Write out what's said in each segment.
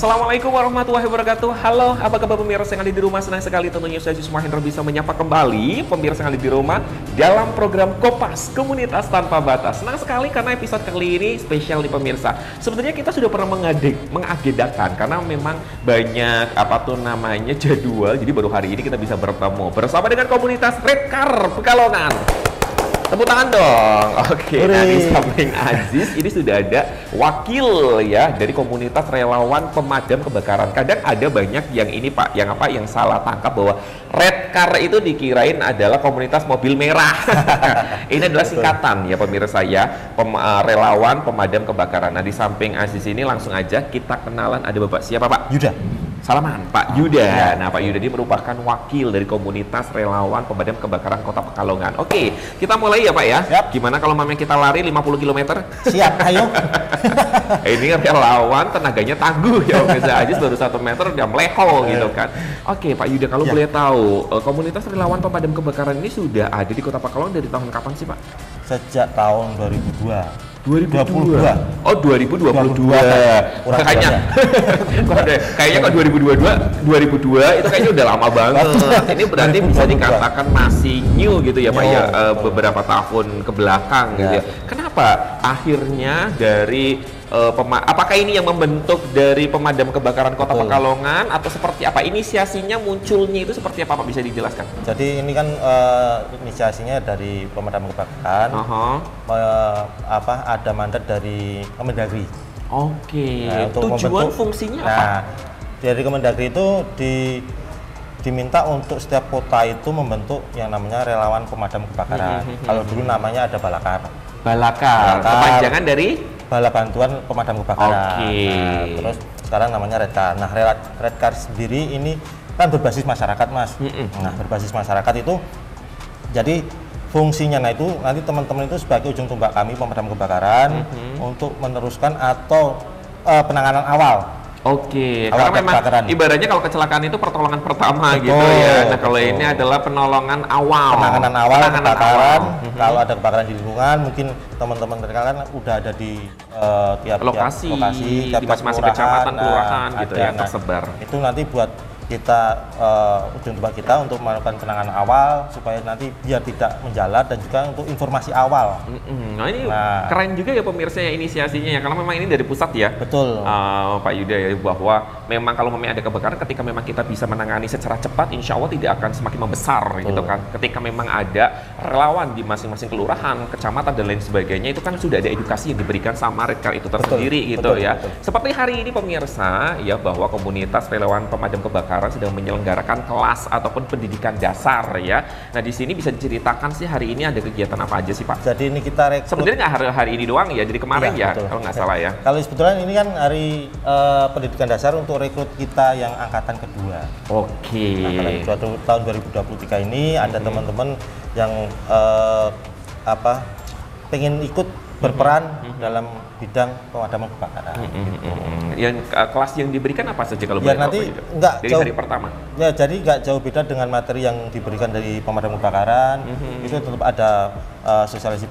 Assalamualaikum warahmatullahi wabarakatuh. Halo, apa kabar pemirsa yang ada di rumah? Senang sekali tentunya saya Yusuf Mahendra bisa menyapa kembali pemirsa yang ada di rumah dalam program Kopas Komunitas Tanpa Batas. Senang sekali karena episode kali ini spesial nih pemirsa. Sebenarnya kita sudah pernah mengagendakan karena memang banyak jadwal. Jadi baru hari ini kita bisa bertemu bersama dengan komunitas Redcar Pekalongan. Tepuk tangan dong. Oke, nah di samping Aziz ini sudah ada wakil ya dari komunitas relawan pemadam kebakaran. Kadang ada banyak yang ini Pak, yang salah tangkap bahwa Redcar itu dikirain adalah komunitas mobil merah. Ini adalah singkatan ya pemirsa ya, relawan pemadam kebakaran. Nah di samping Aziz ini langsung aja kita kenalan, ada Bapak siapa Pak? Yuda. Salaman, Pak Yuda. Ya. Nah, Pak Yuda ini merupakan wakil dari komunitas relawan pemadam kebakaran Kota Pekalongan. Oke, kita mulai ya Pak ya. Yap. Gimana kalau mamanya kita lari 50 km? Siap, ayo. Ini relawan tenaganya tangguh ya, Om Aziz baru 1 meter udah meleho gitu kan. Oke, Pak Yuda kalau boleh tahu, komunitas relawan pemadam kebakaran ini sudah ada di Kota Pekalongan dari tahun kapan sih Pak? Sejak tahun 2002. 2022. Oh, 2022. Kayaknya kok 2022 itu kayaknya udah lama banget. Ini berarti bisa dikatakan masih new gitu ya Pak ya, beberapa tahun ke belakang gitu ya. Kenapa akhirnya dari apakah ini yang membentuk dari pemadam kebakaran Kota Pekalongan atau seperti apa? Inisiasinya munculnya itu seperti apa Pak, bisa dijelaskan? Jadi ini kan inisiasinya dari pemadam kebakaran. Ada mandat dari Kemendagri. Oke. Nah, tujuan fungsinya apa? Nah, dari Kemendagri itu diminta untuk setiap kota itu membentuk yang namanya relawan pemadam kebakaran. Kalau dulu namanya ada Balakar. Balakar. Kepanjangan dari Bala Bantuan Pemadam Kebakaran. Nah, terus sekarang namanya Redcar. Nah, Redcar sendiri ini kan berbasis masyarakat, Mas. Nah, berbasis masyarakat itu jadi fungsinya, nah itu nanti teman-teman itu sebagai ujung tombak kami pemadam kebakaran untuk meneruskan atau penanganan awal. Oke, karena memang ibaratnya kalau kecelakaan itu pertolongan pertama gitu ya. Nah, kalau ini adalah penolongan awal. Penanganan awal kebakaran. Kalau ada kebakaran di lingkungan, mungkin teman-teman mereka kan udah ada di tiap lokasi di masing-masing kecamatan, kelurahan gitu ya, tersebar. Itu nanti buat kita ujung tombak kita untuk melakukan penanganan awal supaya nanti biar tidak menjalar dan juga untuk informasi awal. Nah ini keren juga ya pemirsa ya inisiasinya ya, karena memang ini dari pusat ya. Betul. Pak Yuda ya, bahwa memang kalau memang ada kebakaran, ketika memang kita bisa menangani secara cepat, insya Allah tidak akan semakin membesar gitu kan. Ketika memang ada relawan di masing-masing kelurahan, kecamatan dan lain sebagainya, itu kan sudah ada edukasi yang diberikan sama Redcar itu tersendiri gitu ya. Seperti hari ini pemirsa ya, bahwa komunitas relawan pemadam kebakaran sedang menyelenggarakan kelas ataupun pendidikan dasar ya. Nah di sini bisa diceritakan sih hari ini ada kegiatan apa aja sih Pak? Jadi ini kita rekrut. Sebenarnya nggak hari ini doang ya, jadi kemarin ya kalau nggak salah ya. Kalau sebetulnya ini kan hari pendidikan dasar untuk rekrut kita yang angkatan kedua. Oke. Nah, tahun 2023 ini ada teman-teman yang pengen ikut berperan dalam bidang pemadaman kebakaran. Yang kelas yang diberikan apa saja kalau boleh nanti dari hari pertama? Ya, jadi nggak jauh beda dengan materi yang diberikan dari pemadam kebakaran. Itu tetap ada sosialisasi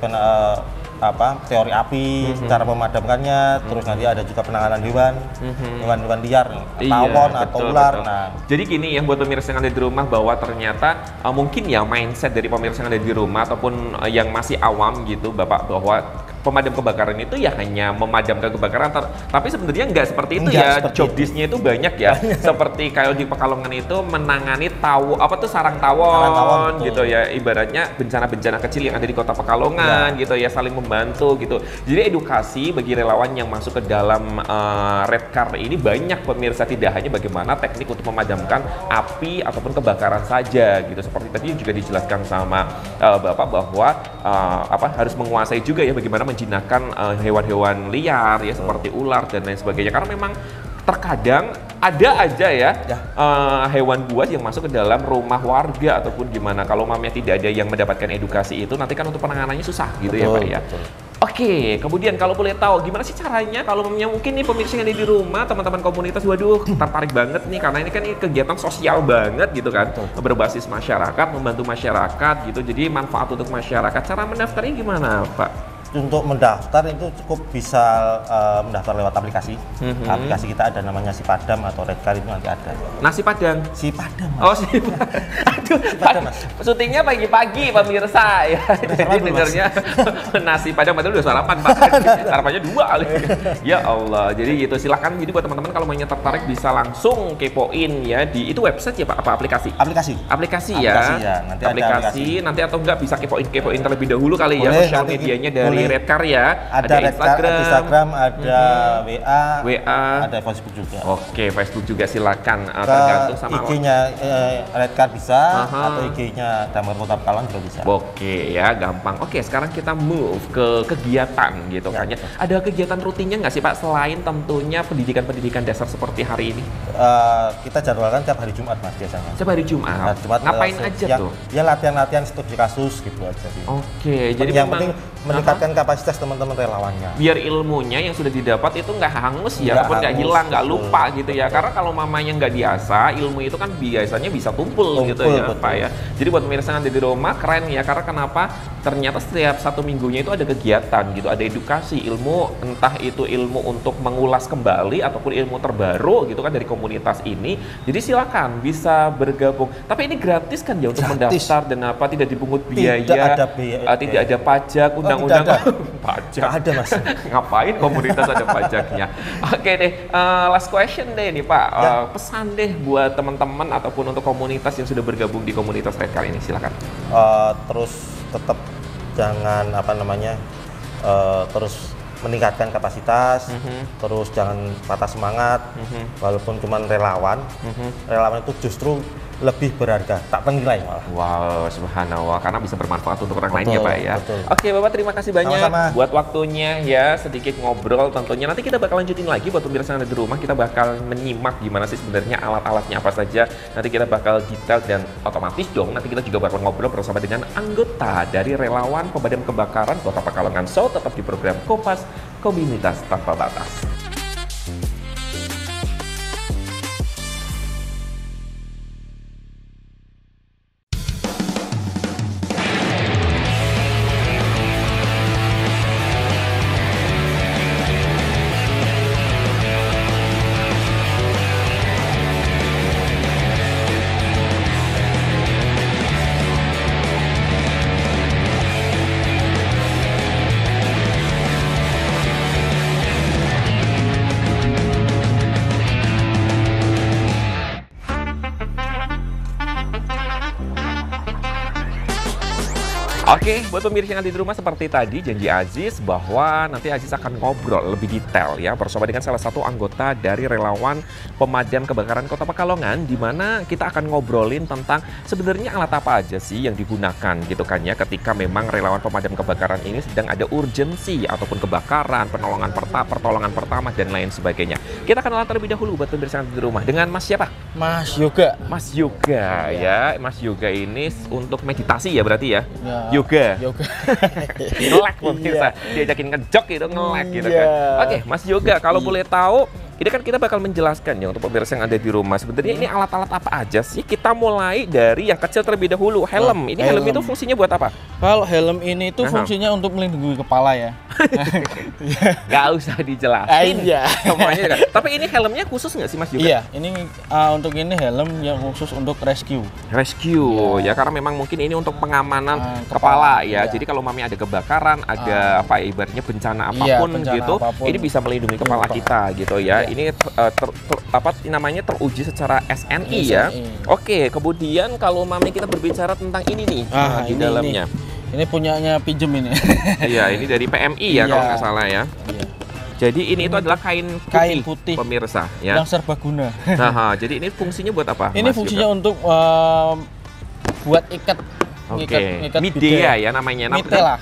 teori api, cara memadamkannya, terus nanti ada juga penanganan hewan liar, tawon atau ular. Nah, jadi gini ya buat pemirsa yang ada di rumah, bahwa ternyata mungkin ya mindset dari pemirsa yang ada di rumah ataupun yang masih awam gitu Bapak, bahwa pemadam kebakaran itu ya hanya memadamkan kebakaran, tapi sebenarnya nggak seperti itu ya. Job desk-nya itu banyak ya. Seperti kalau di Pekalongan itu menangani sarang tawon gitu ya, ibaratnya bencana-bencana kecil yang ada di Kota Pekalongan gitu ya, saling membantu gitu. Jadi edukasi bagi relawan yang masuk ke dalam Redcar ini banyak pemirsa, tidak hanya bagaimana teknik untuk memadamkan api ataupun kebakaran saja gitu. Seperti tadi juga dijelaskan sama Bapak bahwa harus menguasai juga ya bagaimana menjinakkan hewan-hewan liar ya, seperti ular dan lain sebagainya, karena memang terkadang ada aja ya hewan buas yang masuk ke dalam rumah warga ataupun gimana. Kalau mamanya tidak ada yang mendapatkan edukasi itu, nanti kan untuk penanganannya susah gitu ya Pak ya. Oke, kemudian kalau boleh tahu gimana sih caranya kalau mamanya mungkin nih pemirsa yang ada di rumah, teman-teman komunitas, waduh tertarik banget nih karena ini kan kegiatan sosial banget gitu kan, berbasis masyarakat, membantu masyarakat gitu, jadi manfaat untuk masyarakat. Cara mendaftarnya gimana Pak? untuk mendaftar itu cukup bisa mendaftar lewat aplikasi. Aplikasi kita ada namanya Si Padam atau Redcar itu nanti ada. Nasi Padang. Si Padam. Mas. Oh, si Aduh, Si Padam, Mas. syutingnya pagi-pagi pemirsa ya. Jadi dengarnya nasi Padang padahal udah sarapan, Pak. Sarapannya 2 kali. Ya Allah. Jadi gitu, silakan jadi buat teman-teman kalau mau tertarik bisa langsung kepoin ya di itu website ya Pak, apa aplikasi? Aplikasi. Aplikasi Aplikasi ya. nanti aplikasi, nanti atau enggak bisa kepoin terlebih dahulu kali ya Boleh, sosial nanti medianya dari boleh. Redcar ya. Ada Redcar, Instagram, ada WA, ada Facebook juga. Oke, Facebook juga silakan tergantung sama IG-nya Redcar bisa atau IG-nya Damkar Kota Pekalongan juga bisa. Oke ya, gampang. Oke, sekarang kita move ke kegiatan gitu kan ya. Ada kegiatan rutinnya nggak sih Pak selain tentunya pendidikan dasar seperti hari ini? Kita jadwalkan tiap hari Jumat Mas biasanya. Tiap hari Jumat. Nah, Jumat Ngapain aja tuh? Ya latihan-latihan studi kasus gitu aja sih. Oke, jadi yang memang penting meningkatkan kapasitas teman-teman relawannya. Biar ilmunya yang sudah didapat itu nggak hangus ya, ataupun nggak hangus, hilang, nggak betul, lupa gitu ya. Karena kalau mamanya nggak biasa, ilmu itu kan biasanya bisa tumpul gitu ya, betul. Pak ya. Jadi buat pemirsa yang ada di rumah keren ya, karena kenapa? Ternyata setiap 1 minggunya itu ada kegiatan gitu, ada edukasi ilmu, entah itu ilmu untuk mengulas kembali ataupun ilmu terbaru gitu kan dari komunitas ini. Jadi silakan bisa bergabung. Tapi ini gratis kan ya untuk mendaftar dan apa, tidak dipungut biaya, Tidak ada biaya. tidak ada pajak, undang-undang pajak. Nggak ada Mas. Ngapain komunitas ada pajaknya? Oke deh, last question deh nih Pak. Pesan deh buat teman-teman ataupun untuk komunitas yang sudah bergabung di komunitas Redcar ini, silakan. Terus tetap jangan terus meningkatkan kapasitas, terus jangan patah semangat, walaupun cuma relawan itu justru lebih berharga, tak ternilai malah. Wow, subhanallah, karena bisa bermanfaat untuk orang lain ya Pak ya. Betul. Oke Bapak, terima kasih banyak Sama-sama. buat waktunya ya, sedikit ngobrol tentunya. Nanti kita bakal lanjutin lagi buat pemirsa yang ada di rumah, kita bakal menyimak gimana sih sebenarnya alat-alatnya apa saja. Nanti kita bakal detail dan otomatis dong, nanti kita juga bakal ngobrol bersama dengan anggota dari Relawan Pemadam Kebakaran Kota Pekalongan. So, tetap di program Kompas, Komunitas Tanpa Batas. Oke, buat pemirsa yang ada di rumah seperti tadi janji Aziz bahwa nanti Aziz akan ngobrol lebih detail ya bersama dengan salah satu anggota dari Relawan Pemadam Kebakaran Kota Pekalongan, di mana kita akan ngobrolin tentang sebenarnya alat apa aja sih yang digunakan gitu kan ya ketika memang relawan pemadam kebakaran ini sedang ada urgensi ataupun kebakaran, pertolongan pertama dan lain sebagainya. Kita akan terlebih dahulu buat pemirsa yang ada di rumah dengan Mas siapa? Mas Yoga. Mas Yoga ya. Mas Yoga ini untuk meditasi ya berarti ya? Yoga. Ngelek pemirsa, diajakin ngejok gitu, ngelek gitu kan. Oke, Mas Yoga, kalau boleh tahu, ini kan kita bakal menjelaskan ya untuk pemirsa yang ada di rumah. Sebenarnya ini alat-alat apa aja sih? Kita mulai dari yang kecil terlebih dahulu. Helm. Ini helm itu fungsinya buat apa? Kalau helm ini itu fungsinya untuk melindungi kepala ya. Gak usah dijelasin. Iya. Semuanya kan. Tapi ini helmnya khusus nggak sih Mas Yoga? Iya, ini untuk ini helm yang khusus untuk rescue. Rescue ya, karena memang mungkin ini untuk pengamanan kepala ya. Jadi kalau mami ada kebakaran, ada apa ya, ibaratnya bencana apapun gitu, ini bisa melindungi kepala kita gitu ya. Ini namanya teruji secara SNI ya. Oke, kemudian kalau mami kita berbicara tentang ini nih di dalamnya. Ini punyanya Pinjem ini. Iya, ini dari PMI ya kalau nggak salah ya. Jadi ini itu adalah kain putih pemirsa ya. Yang serbaguna. Nah, jadi ini fungsinya buat apa? Ini fungsinya untuk buat ikat. Oke, Midea ya namanya.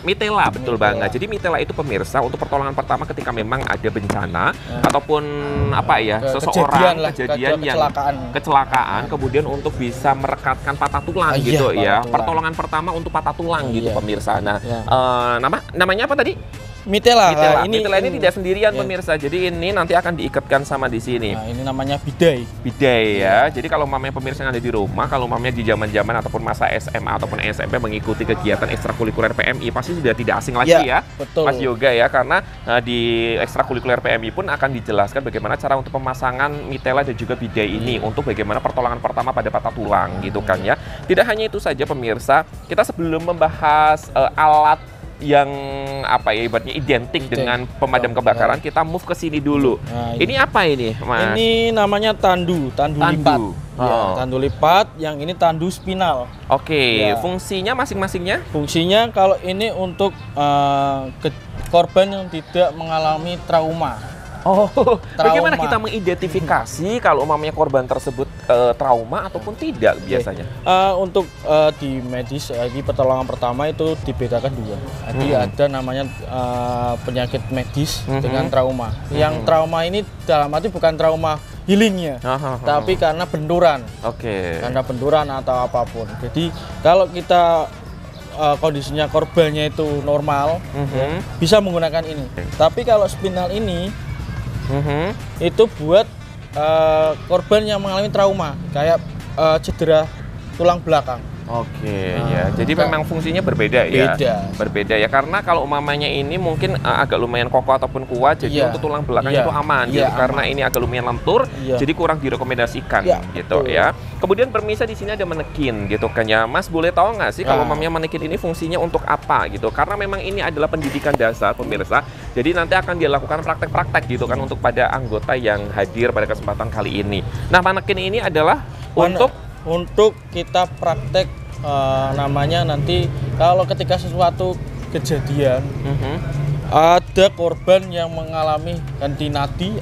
Mitela, betul banget. Jadi Mitela itu pemirsa untuk pertolongan pertama ketika memang ada bencana ataupun apa ya, seseorang kejadian yang kecelakaan, kemudian untuk bisa merekatkan patah tulang gitu ya. Pertolongan pertama untuk patah tulang gitu pemirsa. Nah, namanya apa tadi? Mitela. Mitela ini tidak sendirian pemirsa. Jadi ini nanti akan diikatkan sama di sini. Nah, ini namanya bidai. Bidai ya. Jadi kalau mamanya pemirsa yang ada di rumah, kalau mamanya di zaman-zaman ataupun masa SMA ataupun SMP mengikuti kegiatan ekstrakurikuler PMI pasti sudah tidak asing lagi Ya, ya, betul. Mas Yoga ya, karena di ekstrakurikuler PMI pun akan dijelaskan bagaimana cara untuk pemasangan mitela dan juga bidai ini untuk bagaimana pertolongan pertama pada patah tulang gitu kan ya. Tidak hanya itu saja pemirsa, kita sebelum membahas alat yang apa ya ibaratnya identik dengan pemadam kebakaran, kita move ke sini dulu. Nah, ini apa ini, Mas? Ini namanya tandu lipat. Ya, tandu lipat, yang ini tandu spinal. Oke, Ya. fungsinya masing-masingnya? Fungsinya kalau ini untuk korban yang tidak mengalami trauma. Oh, bagaimana Trauma. kita mengidentifikasi kalau umpamanya korban tersebut trauma ataupun tidak biasanya? Untuk di medis, di pertolongan pertama itu dibedakan dua. Jadi ada namanya penyakit medis dengan trauma. Yang trauma ini dalam arti bukan trauma healingnya, tapi karena benturan. Oke. Karena benturan atau apapun. Jadi kalau kita kondisinya korbannya itu normal, ya, bisa menggunakan ini. Tapi kalau spinal ini itu buat korban yang mengalami trauma, kayak cedera tulang belakang. Oke, ya. Jadi memang fungsinya berbeda ya. Berbeda ya, karena kalau umpamanya ini mungkin agak lumayan kokoh ataupun kuat, jadi untuk tulang belakang itu aman. Gitu. Karena ini agak lumayan lentur, jadi kurang direkomendasikan gitu ya. Kemudian permisa di sini ada manekin gitu kan ya. Mas boleh tahu nggak sih kalau umpamanya manekin ini fungsinya untuk apa gitu? Karena memang ini adalah pendidikan dasar pemirsa. Jadi nanti akan dilakukan praktek-praktek gitu kan untuk pada anggota yang hadir pada kesempatan kali ini. Nah, manekin ini adalah untuk kita praktek namanya nanti kalau ketika sesuatu kejadian ada korban yang mengalami henti nadi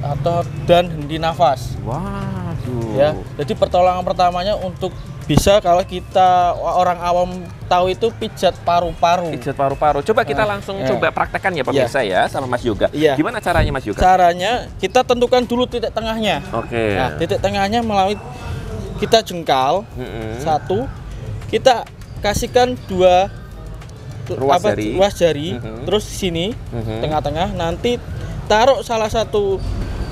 dan henti nafas. Waduh. Ya, jadi pertolongan pertamanya untuk bisa kalau kita orang awam tahu itu pijat paru-paru. Pijat paru-paru. Coba kita langsung coba praktekkan ya pemirsa ya sama Mas Yoga. Gimana caranya Mas Yoga? Caranya kita tentukan dulu titik tengahnya. Oke. Nah, titik tengahnya melalui kita jengkal satu, kita kasihkan dua ruas jari, terus sini tengah-tengah, nanti taruh salah satu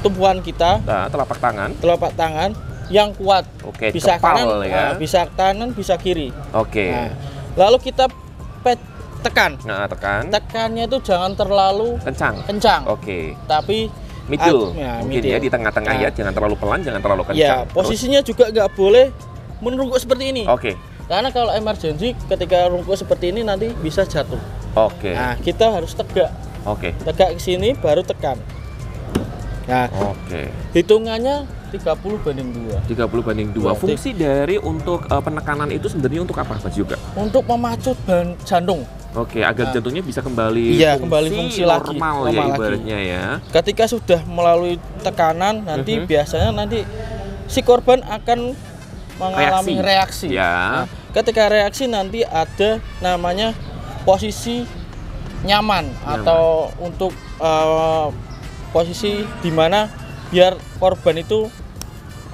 tumpuan kita, telapak tangan yang kuat. Oke, bisa kepal, kanan, ya. bisa kanan, bisa kiri. Oke. Nah, lalu kita tekan. Tekan. Tekannya itu jangan terlalu kencang. Oke. Tapi middle, mungkin ya di tengah-tengah ya, jangan terlalu pelan, jangan terlalu kencang. Ya, posisinya juga nggak boleh menurungkuk seperti ini. Oke. Karena kalau emergency ketika rungkuk seperti ini nanti bisa jatuh. Oke. Nah, kita harus tegak. Oke. Tegak ke sini baru tekan. Nah, hitungannya 30/2. 30/2. Fungsi dari untuk penekanan itu sebenarnya untuk apa Mas juga? Untuk memacu jantung. Oke, agar jantungnya bisa kembali fungsi normal ya ibaratnya ya. Ketika sudah melalui tekanan nanti biasanya si korban akan mengalami reaksi. Ya. Nah, ketika reaksi nanti ada namanya posisi nyaman. Atau untuk posisi di mana biar korban itu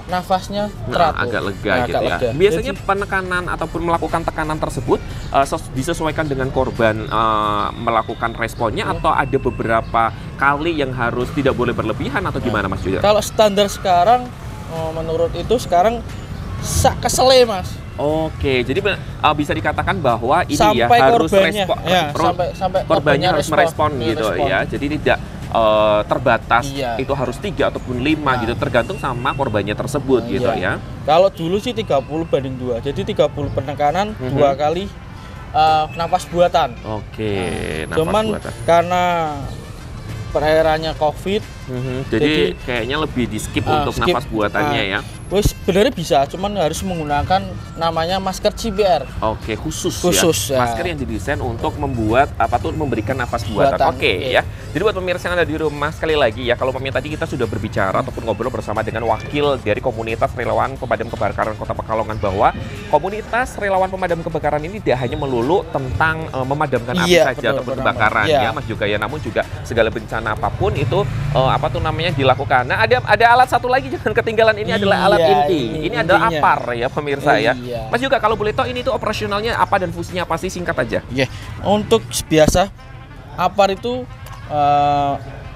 nafasnya teratur. Agak lega gitu ya. Biasanya penekanan ataupun melakukan tekanan tersebut disesuaikan dengan korban melakukan responnya atau ada beberapa kali yang harus tidak boleh berlebihan atau gimana Mas Joyo? Kalau standar sekarang menurut itu sekarang kesele Mas. Oke, jadi bisa dikatakan bahwa ini sampai ya harus respon, sampai korbannya harus merespon gitu ya. Jadi tidak terbatas itu harus 3 ataupun 5 gitu, tergantung sama korbannya tersebut gitu ya. Kalau dulu sih 30/2, jadi 30 penekanan 2 kali nafas buatan. Oke, nafas cuman buatan. Karena perairannya COVID, jadi kayaknya lebih di skip untuk nafas buatannya ya. Sebenarnya bisa, cuman harus menggunakan namanya masker CPR. Oke, khusus ya. Masker yang didesain untuk membuat memberikan nafas buatan. Oke ya. Jadi buat pemirsa yang ada di rumah, sekali lagi ya, kalau tadi kita sudah berbicara ataupun ngobrol bersama dengan wakil dari komunitas relawan pemadam kebakaran Kota Pekalongan, bahwa komunitas relawan pemadam kebakaran ini tidak hanya melulu tentang memadamkan api saja ataupun kebakaran ya Mas juga ya, namun juga segala bencana apapun itu dilakukan. Nah, ada alat satu lagi jangan ketinggalan, ini adalah alat inti. Ini adalah APAR ya pemirsa ya. Mas juga kalau boleh tahu ini tuh operasionalnya apa dan fungsinya apa sih, singkat aja. Untuk biasa APAR itu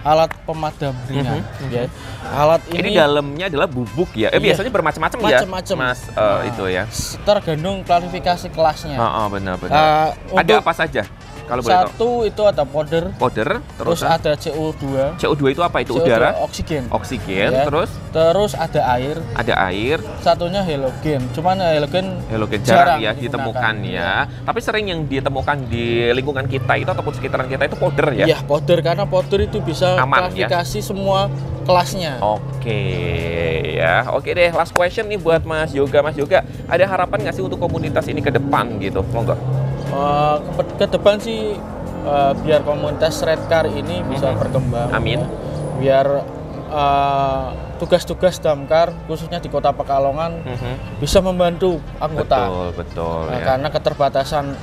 alat pemadam ringan. Ya. Alat Ini ini dalamnya adalah bubuk ya. Iya. Biasanya bermacam-macam ya, Macam-macam. Mas. Itu ya. tergantung klasifikasi kelasnya. Benar-benar. Ada Untuk apa saja? Kalau boleh tahu. satu itu ada powder, Powder, terus ada CO2. CO2 itu apa? Itu CO2 udara, oksigen. oksigen, Ya. terus ada air, ada air, satunya halogen. Cuman halogen jarang ya digunakan. ditemukan ya. Tapi sering yang ditemukan di lingkungan kita itu ataupun sekitaran kita itu powder ya. Iya, powder, karena powder itu bisa Aman, ya? klasifikasi semua kelasnya. Oke ya, oke deh. Last question nih buat Mas Yoga. Mas Yoga, ada harapan nggak sih untuk komunitas ini ke depan gitu? Monggo. Ke depan sih biar komunitas Redcar ini bisa berkembang. Amin. Ya. Biar tugas-tugas damkar khususnya di Kota Pekalongan bisa membantu anggota. Betul ya. Karena keterbatasan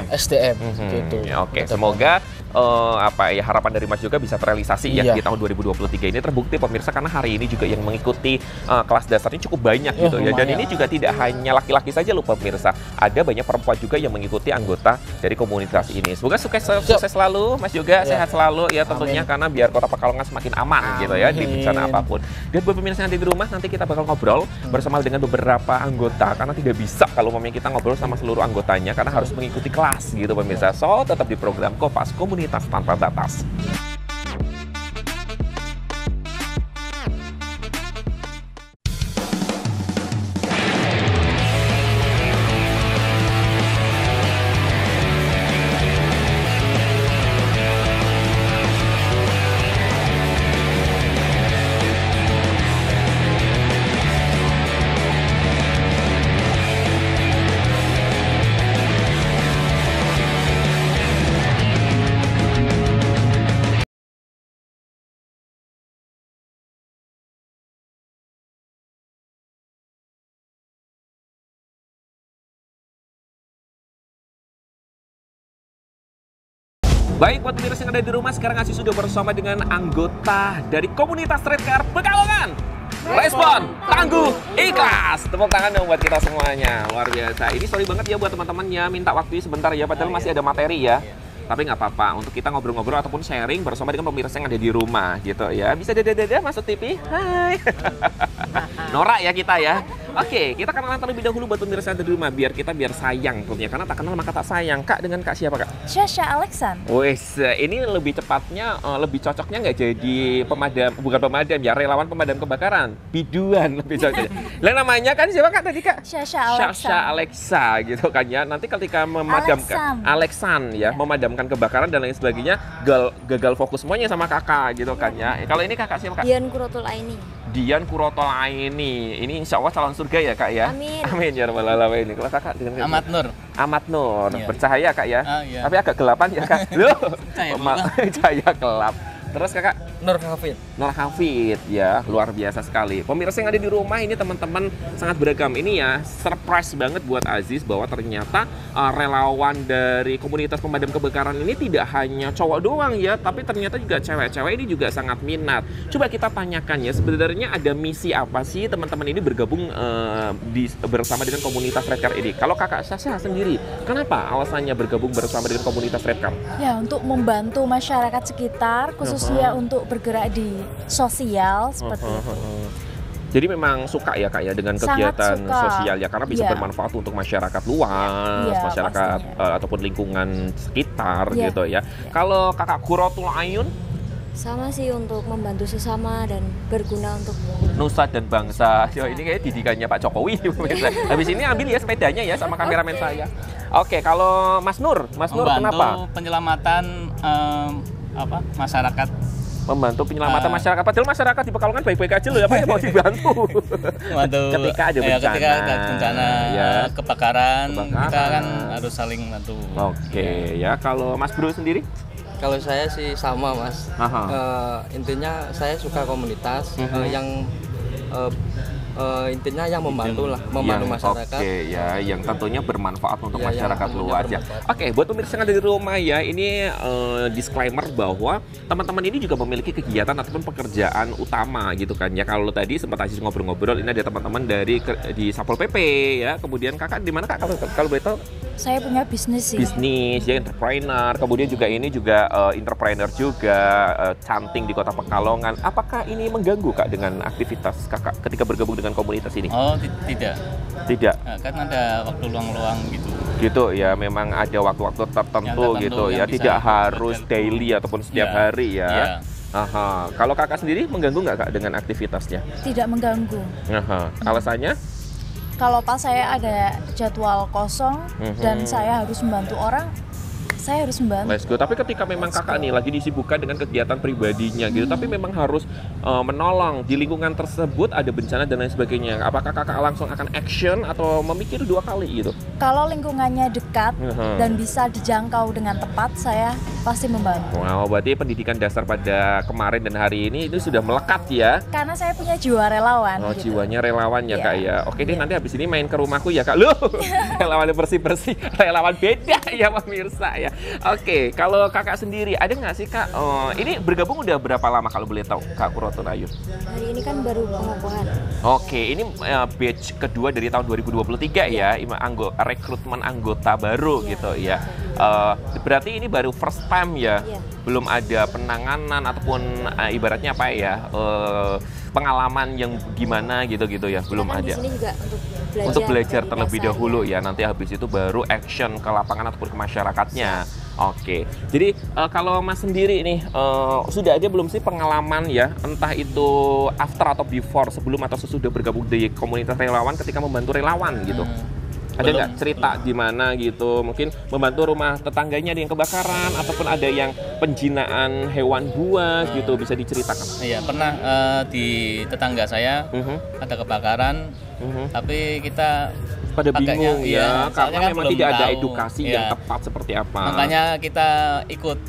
SDM gitu. Ya, oke, semoga harapan dari Mas Yoga bisa terrealisasi ya Iya. di tahun 2023 ini. Terbukti pemirsa karena hari ini juga yang mengikuti kelas dasarnya cukup banyak gitu ya. Dan lumayan. ini juga tidak hanya laki-laki saja loh pemirsa. Ada banyak perempuan juga yang mengikuti anggota dari komunitas ini. Semoga sukses selalu Mas Yoga, sehat selalu ya tentunya. Karena biar Kota Pekalongan semakin aman gitu ya di bencana apapun. Dan buat pemirsa yang ada di rumah, nanti kita bakal ngobrol bersama dengan beberapa anggota karena tidak bisa kalau kita ngobrol sama seluruh anggotanya karena harus mengikuti kelas gitu pemirsa. So tetap di program Kompas, Komunitas Tanpa Batas. Baik, buat pemirsa yang ada di rumah, sekarang Aziz sudah bersama dengan anggota dari komunitas Redcar Pekalongan. Respon, tangguh, ikhlas. Tepuk tangan dong buat kita semuanya. Luar biasa. Ini sorry banget ya buat teman-teman ya, minta waktu sebentar ya, padahal masih ada materi ya. Tapi nggak apa-apa, untuk kita ngobrol-ngobrol ataupun sharing bersama dengan pemirsa yang ada di rumah gitu ya. Bisa dada-dada masuk TV. Hai. Norak ya kita ya. Oke, kita kenalan terlebih dahulu buat pemirsa yang ada di rumah biar sayang tentunya. Karena tak kenal maka tak sayang. Kak, dengan Kak siapa, Kak? Syasha Alexan. Wes, ini lebih tepatnya lebih cocoknya nggak jadi pemadam, bukan pemadam ya, relawan pemadam kebakaran. Biduan lebih cocoknya. Lah namanya kan siapa Kak tadi, Kak? Syasha Alexa gitu kan ya. Nanti ketika memadamkan Alexan ya, memadamkan kebakaran dan lain sebagainya, gagal fokus semuanya sama Kakak gitu kan ya. Kalau ini Kakak siapa, Kak? Dian Kurotul Aini. Dian Kurotol Aini. Ini insya Allah calon surga ya, Kak ya? Amin. Amin ya rabbal alamin. Kalau Kakak dengan Ahmad Nur. Ahmad Nur. Iya. Bercahaya, Kak ya? Iya. Tapi agak gelapan ya, Kak? Loh. Cahaya Cahaya gelap. Terus Kakak Nur Hafid. Nur Hafid ya, luar biasa sekali. Pemirsa yang ada di rumah ini teman-teman sangat beragam. Ini ya surprise banget buat Aziz bahwa ternyata relawan dari komunitas pemadam kebakaran ini tidak hanya cowok doang ya, tapi ternyata juga cewek-cewek ini juga sangat minat. Coba kita tanyakan ya, sebenarnya ada misi apa sih teman-teman ini bergabung bersama dengan komunitas Redcar ini? Kalau Kakak Syasha sendiri, kenapa alasannya bergabung bersama dengan komunitas Redcar? Ya, untuk membantu masyarakat sekitar, khususnya untuk bergerak di sosial seperti itu. Jadi memang suka ya Kak ya dengan Sangat kegiatan suka. sosial ya, karena bisa Iya. bermanfaat untuk masyarakat luas, Iya, masyarakat pastinya. ataupun lingkungan sekitar Iya. gitu ya. Kalau Kakak Kurotul Ayun, Sama sih untuk membantu sesama dan berguna untuk nusa dan bangsa. Yo, ini kayak didikannya Pak Jokowi. Habis ini ambil ya sepedanya ya sama kameramen saya. Oke, kalau Mas Nur kenapa? Penyelamatan masyarakat. Membantu penyelamatan masyarakat. Padahal masyarakat di Pekalongan baik-baik aja loh, apa yang mau dibantu? Membantu Ketika ada bencana, ketika ada bencana ya. kebakaran, Kebakaran. kita kan harus saling bantu. Oke, ya kalau Mas Bro sendiri? Kalau saya sih sama mas, intinya saya suka komunitas yang intinya yang membantu lah, membantu masyarakat. Oke ya, yang tentunya bermanfaat untuk Ya, masyarakat yang luas ya. bermanfaat. Oke, buat pemirsa yang ada di rumah ya, ini disclaimer bahwa teman-teman ini juga memiliki kegiatan ataupun pekerjaan utama gitu kan ya. Kalau tadi sempat Aziz ngobrol-ngobrol, ini ada teman-teman di Satpol PP ya. Kemudian Kakak di mana Kak kalau boleh tahu? Saya punya bisnis sih. Bisnis, ya entrepreneur, kemudian juga ini juga entrepreneur juga, canting di Kota Pekalongan. Apakah ini mengganggu Kak dengan aktivitas Kakak ketika bergabung dengan komunitas ini? Oh, tidak. Tidak. Nah, kan ada waktu luang-luang gitu. Gitu ya, memang ada waktu-waktu tertentu gitu ya, yang bisa tidak harus betul. daily ataupun setiap Ya, hari ya. ya. Aha. Kalau Kakak sendiri mengganggu nggak Kak dengan aktivitasnya? Tidak mengganggu. Aha. Alasannya? Kalau pas saya ada jadwal kosong dan saya harus membantu orang, saya harus membantu. Let's go. Tapi ketika memang Kakak nih lagi disibukkan dengan kegiatan pribadinya gitu, tapi memang harus menolong di lingkungan tersebut ada bencana dan lain sebagainya. Apakah Kakak langsung akan action atau memikir 2 kali gitu? Kalau lingkungannya dekat dan bisa dijangkau dengan tepat, saya pasti membantu. Wow, berarti pendidikan dasar pada kemarin dan hari ini itu sudah melekat ya? Karena saya punya jiwa relawan. Oh, gitu. jiwanya relawan ya Iya. Kak ya. Oke deh, nanti habis ini main ke rumahku ya Kak. Loh, relawan bersih-bersih, relawan beda ya pemirsa ya. Oke, kalau Kakak sendiri ada nggak sih Kak? Ini bergabung udah berapa lama kalau boleh tahu Kak Puroto Ayu? Hari ini kan baru pengukuhan. Oke, ini batch kedua dari tahun 2023 ya, rekrutmen anggota baru gitu ya. Berarti ini baru first time ya, Iya. belum ada penanganan ataupun ibaratnya apa ya, pengalaman yang gimana gitu-gitu ya, belum Kita kan ada. Di sini juga Untuk belajar dari terlebih dasar, dahulu ya, nanti habis itu baru action ke lapangan ataupun ke masyarakatnya. Oke, jadi kalau Mas sendiri nih sudah ada belum sih pengalaman ya, entah itu after atau before, sebelum atau sesudah bergabung di komunitas relawan ketika membantu relawan gitu? Ada Belum. nggak cerita gimana gitu? Mungkin membantu rumah tetangganya ada yang kebakaran ataupun ada yang penjinaan hewan buas gitu, bisa diceritakan? Iya, pernah di tetangga saya ada kebakaran, tapi kita Pada agaknya, bingung iya, ya, soalnya karena kan memang belum tidak ada tahu. edukasi Iya. yang tepat seperti apa. makanya kita ikut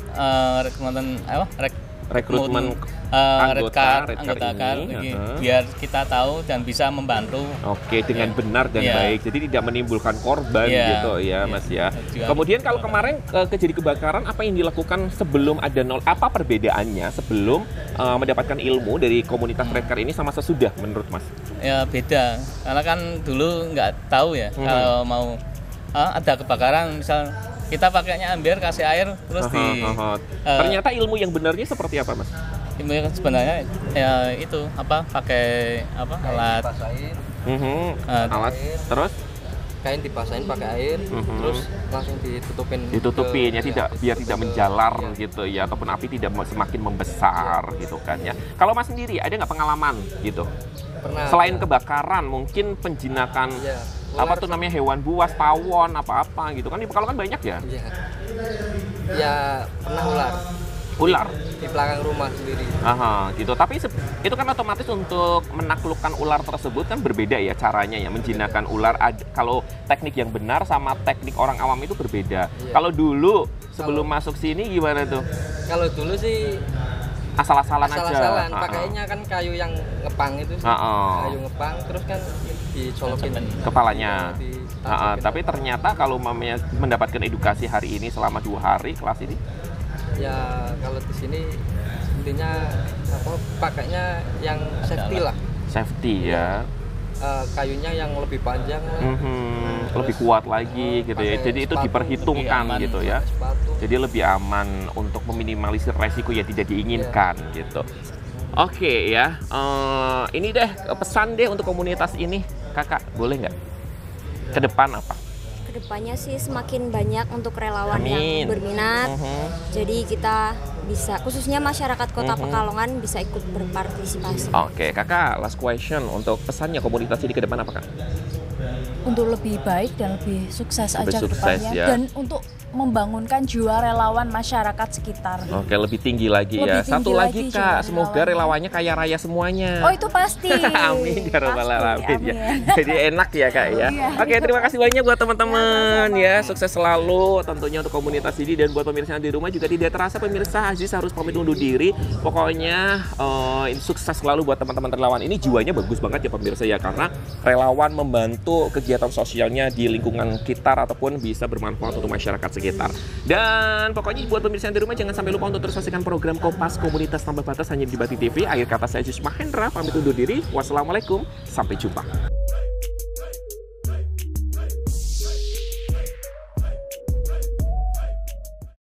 Rekrutmen red card, red card anggota ini, card, biar kita tahu dan bisa membantu. Oke, dengan Iya. benar dan Iya. baik. Jadi tidak menimbulkan korban Iya. gitu ya, Iya. Mas ya. Juga Kemudian kalau ada kemarin kejadian kebakaran, apa yang dilakukan sebelum ada apa perbedaannya sebelum mendapatkan ilmu dari komunitas Red Card ini sama sesudah menurut Mas? Ya beda, karena kan dulu nggak tahu ya kalau mau ada kebakaran, misal kita pakainya ember, kasih air, terus Ternyata ilmu yang benarnya seperti apa, Mas? sebenarnya ya itu pakai alat Dipasain, Alat, terus kain dipasain pakai air, terus langsung ditutupin ya, biar tidak menjalar Iya. gitu ya, ataupun api tidak semakin membesar gitu kan ya. Kalau Mas sendiri ada nggak pengalaman gitu? Pernah. Selain kebakaran, mungkin penjinakan Iya. apa tuh namanya hewan buas, tawon, apa-apa gitu kan di Pekalongan banyak ya? Iya. Ya pernah Ular. di belakang rumah sendiri. Aha, gitu. Tapi itu kan otomatis untuk menaklukkan ular tersebut kan berbeda ya caranya ya, menjinakkan ular. Kalau teknik yang benar sama teknik orang awam itu berbeda. Iya. Kalau dulu sebelum masuk sini gimana tuh? Kalau dulu sih Asal-asalan aja. asal-asalan, Ha-ha. pakainya kan kayu yang ngepang itu sih. Ha-ha. Kayu ngepang terus kan dicolokin Kepalanya. Ditancapin. Tapi ternyata kalau mamanya mendapatkan edukasi hari ini selama 2 hari kelas ini, Ya kalau di sini intinya pakainya yang safety lah. safety ya. Kayunya yang lebih panjang lah. Lebih kuat lagi gitu ya. pakai Jadi itu sepatu, diperhitungkan lebih aman. gitu ya. Pakai sepatu. Jadi lebih aman untuk meminimalisir resiko yang tidak diinginkan gitu. Oke ya, ini deh pesan deh untuk komunitas ini, Kakak boleh nggak? Ke depan apa? Kedepannya sih semakin banyak untuk relawan Amin. yang berminat. Jadi kita bisa, khususnya masyarakat Kota Mhm. Pekalongan bisa ikut berpartisipasi. Oke, Kakak last question untuk pesannya komunitas ini ke depan apa Kak? Untuk lebih baik dan lebih sukses Lebih aja ke sukses, depannya ya. dan untuk membangunkan jiwa relawan masyarakat sekitar. Oke, lebih tinggi lagi Lebih ya. tinggi Satu lagi lagi Kak, jiwa semoga relawannya kaya raya semuanya. Oh itu pasti. Amin ya rabbal Pasti, alamin ya. amin. Jadi enak ya Kak ya. Iya. Oke, terima kasih banyak buat teman-teman sama-sama. ya. Sukses selalu tentunya untuk komunitas ini, dan buat pemirsa yang di rumah juga tidak terasa pemirsa Aziz harus pamit undur diri. Pokoknya sukses selalu buat teman-teman relawan. Ini jiwanya bagus banget ya pemirsa ya, karena relawan membantu kegiatan sosialnya di lingkungan sekitar ataupun bisa bermanfaat untuk masyarakat sekitar. Dan pokoknya buat pemirsa yang di rumah jangan sampai lupa untuk terus saksikan program Kompas Komunitas Tanpa Batas hanya di Bati TV. Akhir kata saya Aziz Mahendra pamit undur diri. Wassalamualaikum, sampai jumpa.